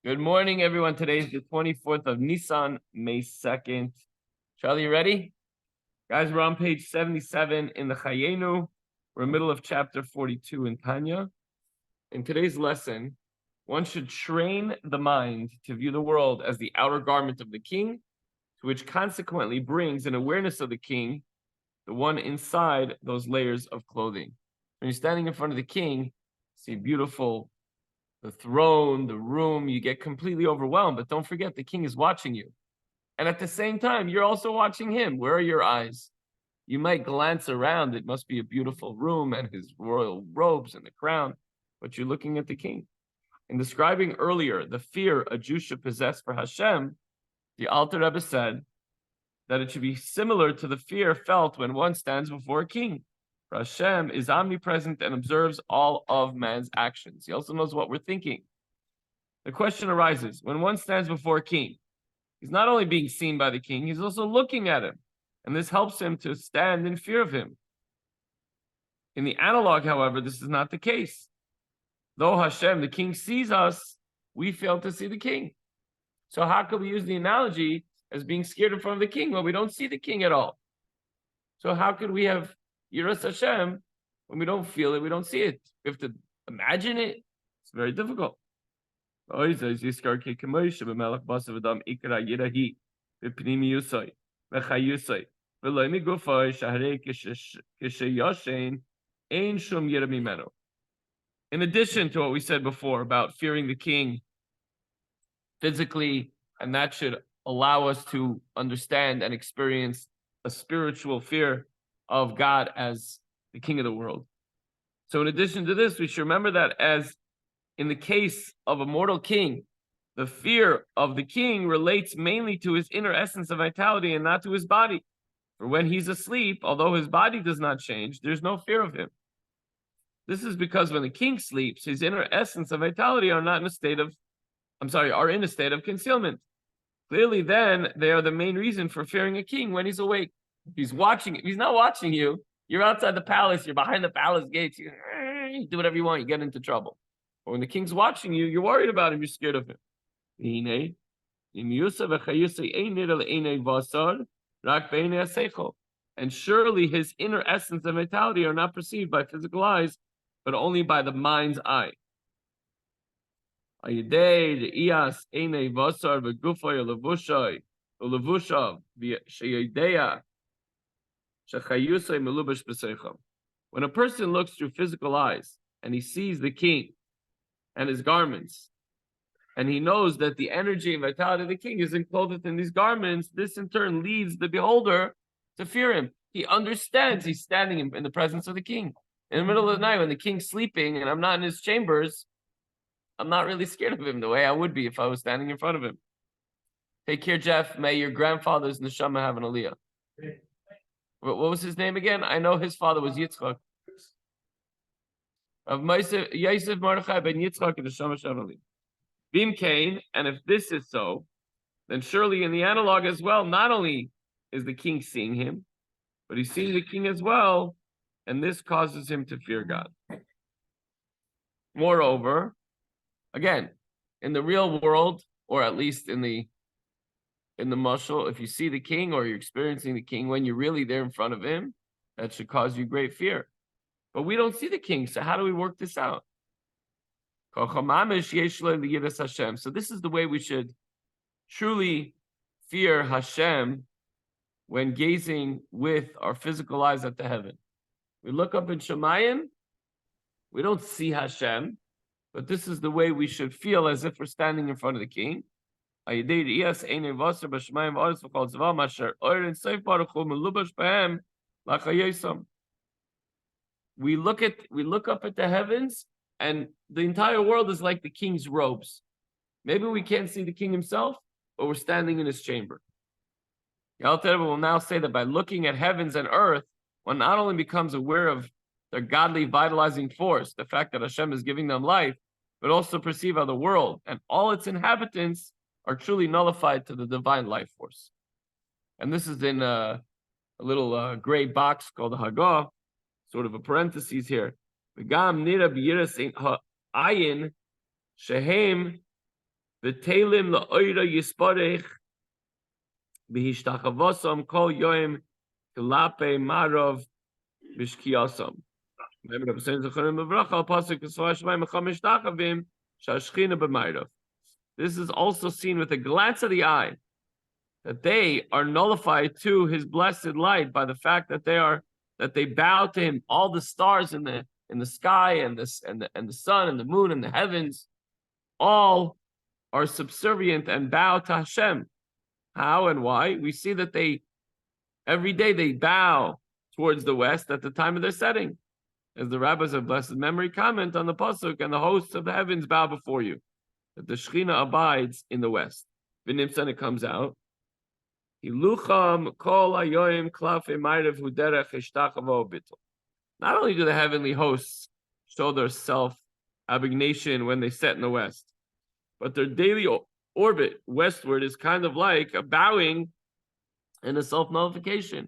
Good morning, everyone. Today is the 24th of Nissan, May 2nd. Charlie, you ready? Guys, we're on page 77 in the Chayenu. We're in the middle of chapter 42 in Tanya. In today's lesson, one should train the mind to view the world as the outer garment of the king, which consequently brings an awareness of the king, the one inside those layers of clothing. When you're standing in front of the king, see beautiful, the throne, the room, you get completely overwhelmed. But don't forget, the king is watching you. And at the same time, you're also watching him. Where are your eyes? You might glance around. It must be a beautiful room and his royal robes and the crown, but you're looking at the king. In describing earlier the fear a Jew should possess for Hashem, the Alter Rebbe said that it should be similar to the fear felt when one stands before a king. For Hashem is omnipresent and observes all of man's actions. He also knows what we're thinking. The question arises, when one stands before a king, he's not only being seen by the king, he's also looking at him. And this helps him to stand in fear of him. In the analog, however, this is not the case. Though Hashem, the king, sees us, we fail to see the king. So how could we use the analogy as being scared in front of the king? Well, we don't see the king at all. So how could we have Yiras Hashem when we don't feel it, we don't see it? We have to imagine it. It's very difficult. In addition to what we said before about fearing the king physically, and that should allow us to understand and experience a spiritual fear of God as the king of the world. So in addition to this, we should remember that as in the case of a mortal king, the fear of the king relates mainly to his inner essence of vitality and not to his body. For when he's asleep, although his body does not change, there's no fear of him. This is because when the king sleeps, his inner essence of vitality are in a state of concealment. Clearly, then, they are the main reason for fearing a king when he's awake. If he's watching, if he's not watching you, you're outside the palace, you're behind the palace gates, you do whatever you want, you get into trouble. But when the king's watching you, you're worried about him, you're scared of him. And surely his inner essence and vitality are not perceived by physical eyes, but only by the mind's eye. When a person looks through physical eyes and he sees the king and his garments, and he knows that the energy and vitality of the king is enclosed in these garments, this in turn leads the beholder to fear him. He understands he's standing in the presence of the king. In the middle of the night when the king's sleeping and I'm not in his chambers, I'm not really scared of him the way I would be if I was standing in front of him. Take care, Jeff. May your grandfather's neshama have an aliyah. What was his name again? I know his father was Yitzchak. Of Yosef Mordechai ben Yitzchak and neshama shavali. Bim Cain, and if this is so, then surely in the analog as well, not only is the king seeing him, but he's seeing the king as well, and this causes him to fear God. Moreover, again, in the real world, or at least in the mashal, if you see the king or you're experiencing the king when you're really there in front of him, that should cause you great fear. But we don't see the king, so how do we work this out? So this is the way we should truly fear Hashem when gazing with our physical eyes at the heaven. We look up in Shemayim, we don't see Hashem, but this is the way we should feel as if we're standing in front of the king. We look up at the heavens, and the entire world is like the king's robes. Maybe we can't see the king himself, but we're standing in his chamber. The Alter Rebbe will now say that by looking at heavens and earth, one not only becomes aware of their godly vitalizing force, the fact that Hashem is giving them life, but also perceive how the world and all its inhabitants are truly nullified to the divine life force. And this is in a little gray box called the Hagah, sort of a parentheses here. V'gam nira b'yiras ayin shehem V'telim la'oira yisparech b'hishtachavosam kol yoim k'lape marov b'shkiyasam. Remember the saying Zecharim B'Vracha Pasuk Yisrael Shemaim Mechamish Tachavim Shashchina B'Mayrav. This is also seen with a glance of the eye that they are nullified to his blessed light by the fact that they bow to him. All the stars in the sky and the sun and the moon and the heavens, all are subservient and bow to Hashem. How and why? We see that every day they bow towards the west at the time of their setting. As the rabbis of blessed memory comment on the pasuk, and the hosts of the heavens bow before you, that the Shekhinah abides in the west. V'nimtzan, it comes out. Not only do the heavenly hosts show their self-abnegation when they set in the west, but their daily orbit westward is kind of like a bowing and a self-nullification.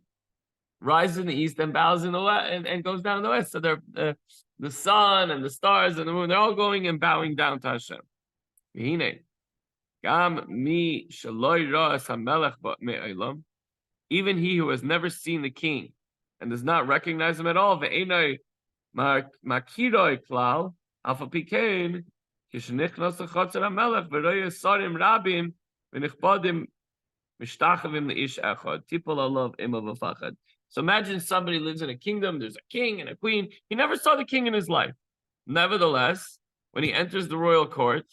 Rises in the east and bows in the west and goes down in the west. So they're the sun and the stars and the moon, they're all going and bowing down to Hashem. Even he who has never seen the king and does not recognize him at all, so imagine somebody lives in a kingdom, there's a king and a queen. He never saw the king in his life. Nevertheless, when he enters the royal court,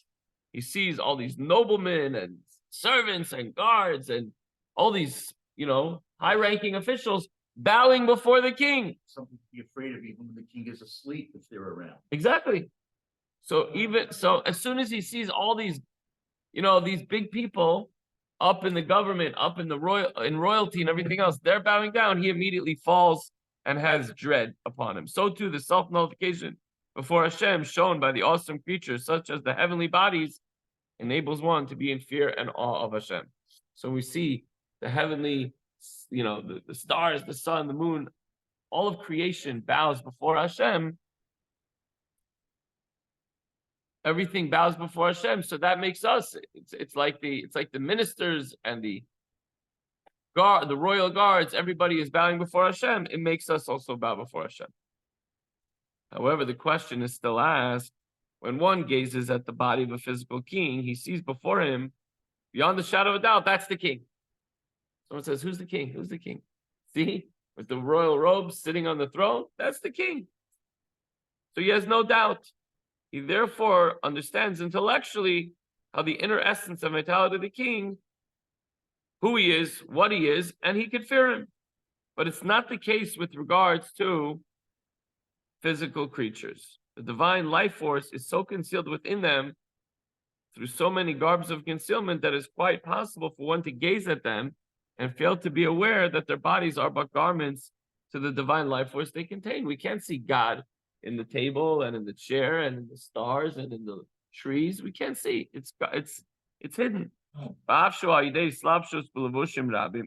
he sees all these noblemen and servants and guards and all these, high-ranking officials bowing before the king. Something to be afraid of even when the king is asleep if they're around. Exactly. So as soon as he sees all these, these big people up in the government, up in the royalty and everything else, they're bowing down, he immediately falls and has dread upon him. So too the self-nullification before Hashem shown by the awesome creatures such as the heavenly bodies enables one to be in fear and awe of Hashem. So we see the heavenly, the stars, the sun, the moon, all of creation bows before Hashem. Everything bows before Hashem, so that makes us. It's like the ministers and the royal guards. Everybody is bowing before Hashem. It makes us also bow before Hashem. However, the question is still asked: when one gazes at the body of a physical king, he sees before him, beyond the shadow of a doubt, that's the king. Someone says, "Who's the king? Who's the king?" See, with the royal robes sitting on the throne, that's the king. So he has no doubt. He therefore understands intellectually how the inner essence and vitality of the king, who he is, what he is, and he could fear him. But it's not the case with regards to physical creatures. The divine life force is so concealed within them through so many garbs of concealment that it's quite possible for one to gaze at them and fail to be aware that their bodies are but garments to the divine life force they contain. We can't see God in the table and in the chair and in the stars and in the trees. We can't see. It's hidden.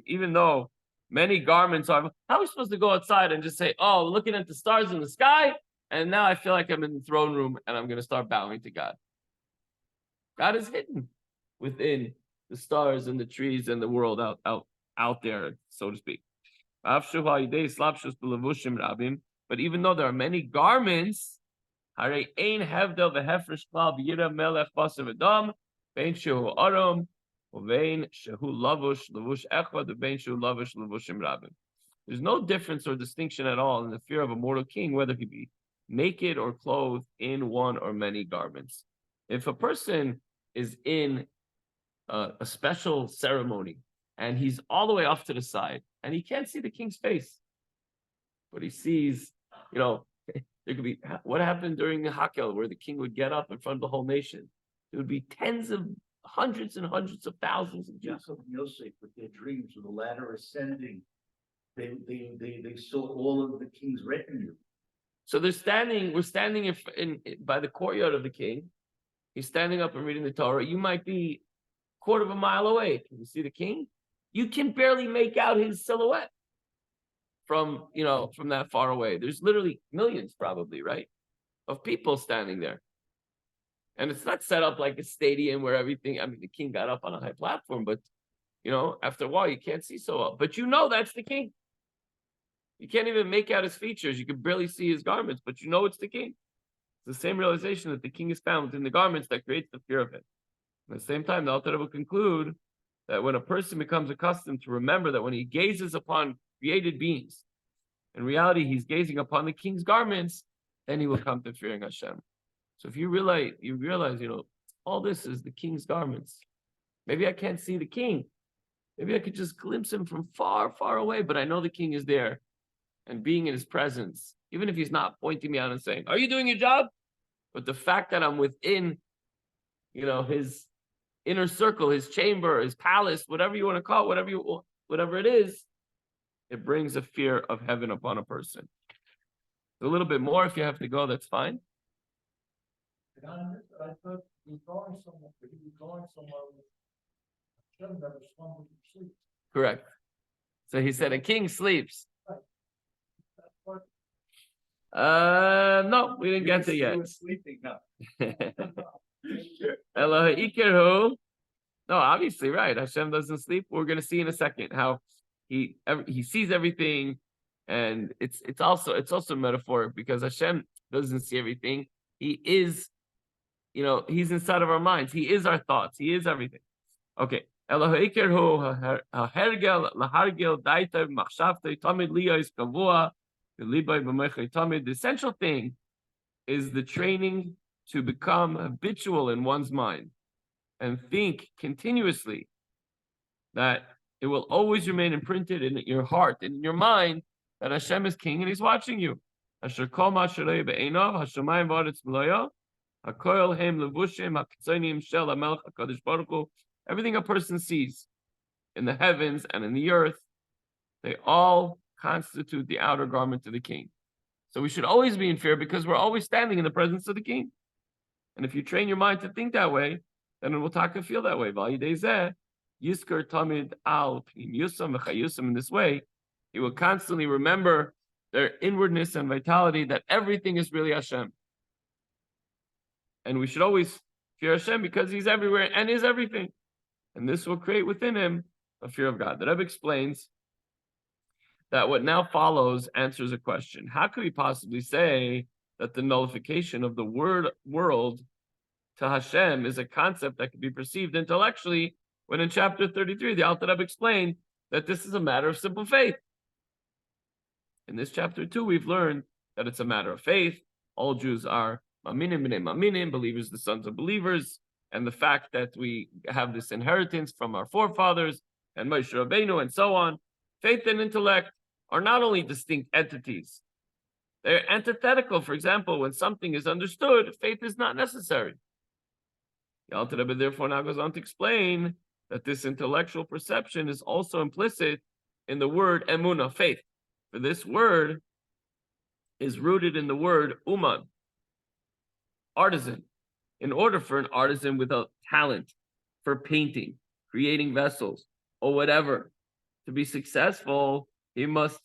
Even though many garments are, how are we supposed to go outside and just say, "Oh, looking at the stars in the sky, and now I feel like I'm in the throne room and I'm going to start bowing to God"? God is hidden within the stars and the trees and the world out there, so to speak. But even though there are many garments, there is no difference or distinction at all in the fear of a mortal king, whether he be naked or clothed in one or many garments. If a person is in a special ceremony and he's all the way off to the side and he can't see the king's face, but he sees, there could be, what happened during the Hakel where the king would get up in front of the whole nation? There would be hundreds and hundreds of thousands of Jews. Yosef, with their dreams of the ladder ascending, they saw all of the king's retinue. So we're standing by the courtyard of the king. He's standing up and reading the Torah. You might be a quarter of a mile away. Can you see the king? You can barely make out his silhouette from that far away. There's literally millions probably, right, of people standing there. And it's not set up like a stadium where everything, I mean, the king got up on a high platform, but after a while you can't see so well. But that's the king. You can't even make out his features. You can barely see his garments, but it's the king. It's the same realization that the king is found within the garments that creates the fear of it. At the same time, the Alter Rebbe will conclude that when a person becomes accustomed to remember that when he gazes upon created beings, in reality, he's gazing upon the king's garments, then he will come to fearing Hashem. So if you realize, all this is the king's garments. Maybe I can't see the king. Maybe I could just glimpse him from far, far away, but I know the king is there. And being in his presence, even if he's not pointing me out and saying, "Are you doing your job?" But the fact that I'm within, his inner circle, his chamber, his palace, whatever you want to call it, whatever it is, it brings a fear of heaven upon a person. A little bit more, if you have to go, that's fine. I thought he was going somewhere, but he was going somewhere with Hashem that was slumbering in sleep. Correct. So he said a king sleeps. No, we didn't get to yet. He was sleeping now. No, obviously, right. Hashem doesn't sleep. We're going to see in a second how he sees everything, and it's also metaphoric because Hashem doesn't see everything. He is, he's inside of our minds. He is our thoughts. He is everything. Okay. The essential thing is the training to become habitual in one's mind and think continuously that it will always remain imprinted in your heart and in your mind that Hashem is king and he's watching you. Everything a person sees in the heavens and in the earth, they all constitute the outer garment of the king. So we should always be in fear because we're always standing in the presence of the king. And if you train your mind to think that way, then it will talk and feel that way. In this way, he will constantly remember their inwardness and vitality that everything is really Hashem. And we should always fear Hashem because he's everywhere and is everything. And this will create within him a fear of God. The Rebbe explains that what now follows answers a question. How could we possibly say that the nullification of the word world to Hashem is a concept that can be perceived intellectually when in chapter 33, the Alter Rebbe explained that this is a matter of simple faith. In this chapter 2, we've learned that it's a matter of faith. All Jews are maminim b'nei maminim, believers, the sons of believers. And the fact that we have this inheritance from our forefathers and Moshe Rabbeinu and so on, faith and intellect are not only distinct entities, they're antithetical. For example, when something is understood, faith is not necessary. The Alter Rebbe therefore now goes on to explain that this intellectual perception is also implicit in the word emunah, faith. For this word is rooted in the word uman, artisan. In order for an artisan with a talent for painting, creating vessels, or whatever, to be successful, he must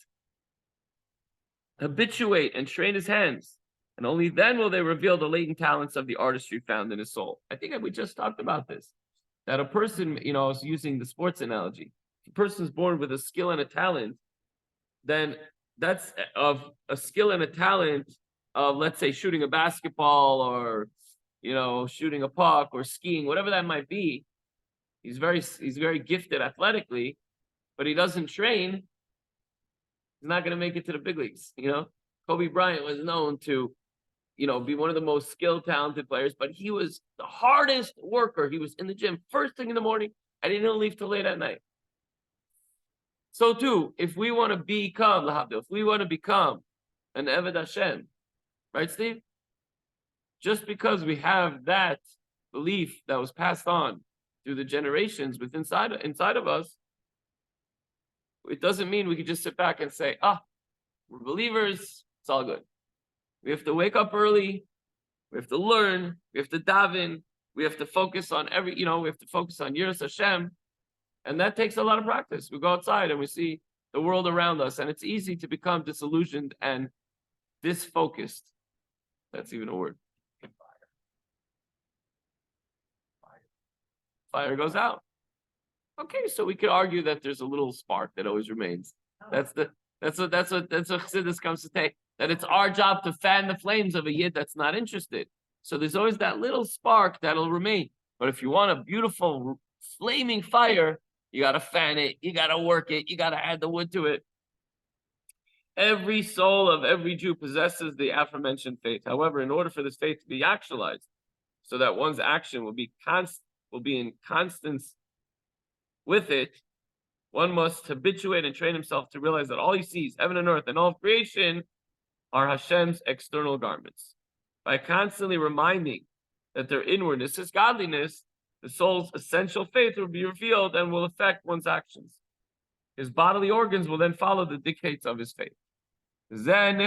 habituate and train his hands. And only then will they reveal the latent talents of the artistry found in his soul. I think we just talked about this. That a person, I was using the sports analogy. If a person is born with a skill and a talent, then that's of a skill and a talent of, let's say, shooting a basketball or shooting a puck or skiing, whatever that might be. He's very gifted athletically, but he doesn't train. He's not going to make it to the big leagues. Kobe Bryant was known to, be one of the most skilled, talented players, but he was the hardest worker. He was in the gym first thing in the morning, and he didn't leave till late at night. So too, if we want to become an Eved Hashem, right, Steve? Just because we have that belief that was passed on through the generations inside of us, it doesn't mean we could just sit back and say, we're believers, it's all good. We have to wake up early, we have to learn, we have to daven, we have to focus on we have to focus on Yiras Hashem, and that takes a lot of practice. We go outside and we see the world around us, and it's easy to become disillusioned and disfocused. That's even a word. fire goes out. Okay, so we could argue that there's a little spark that always remains. That's what Chassidus comes to say, that it's our job to fan the flames of a yid that's not interested. So there's always that little spark that'll remain. But if you want a beautiful flaming fire, you gotta fan it, you gotta work it, you gotta add the wood to it. Every soul of every Jew possesses the aforementioned faith. However, in order for this faith to be actualized, so that one's action will be in constance with it, one must habituate and train himself to realize that all he sees, heaven and earth, and all of creation, are Hashem's external garments. By constantly reminding that their inwardness is godliness, the soul's essential faith will be revealed and will affect one's actions. His bodily organs will then follow the dictates of his faith. And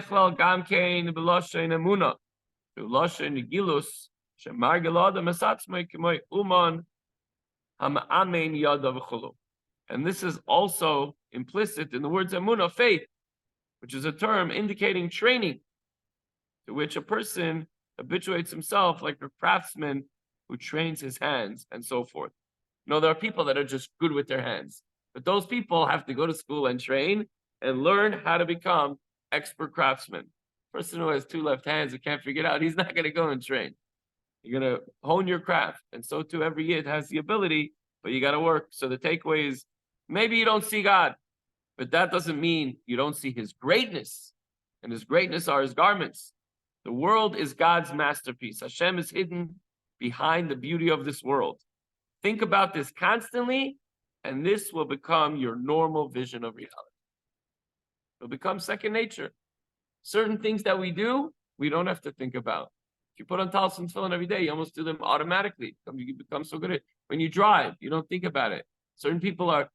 this is also implicit in the words emunah, faith, which is a term indicating training, to which a person habituates himself like a craftsman who trains his hands and so forth. There are people that are just good with their hands, but those people have to go to school and train and learn how to become expert craftsmen. Person who has two left hands and can't figure it out, he's not going to go and train. You're going to hone your craft, and so too every yid has the ability, but you got to work. So the takeaway is, maybe you don't see God, but that doesn't mean you don't see his greatness, and his greatness are his garments. The world is God's masterpiece. Hashem is hidden behind the beauty of this world. Think about this constantly, and this will become your normal vision of reality. It'll become second nature. Certain things that we do, we don't have to think about. If you put on talis and tefillin every day, you almost do them automatically. You become so good at it. When you drive, you don't think about it. Certain people are,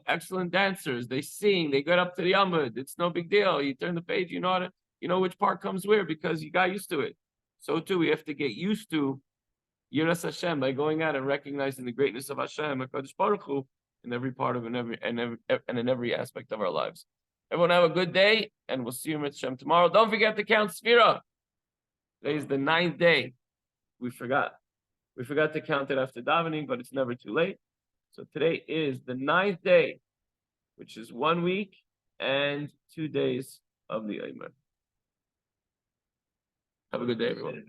excellent dancers. They sing, they get up to the Amud. It's no big deal. You turn the page, you know which part comes where because you got used to it. So too, we have to get used to Yiras Hashem by going out and recognizing the greatness of Hashem, HaKadosh Baruch Hu, in every part of and in every aspect of our lives. Everyone have a good day, and we'll see you at Hashem tomorrow. Don't forget to count Sfira. Today is the 9th day. We forgot. We forgot to count it after davening, but it's never too late. So today is the 9th day, which is 1 week and 2 days of the Omer. Have a good day, everyone.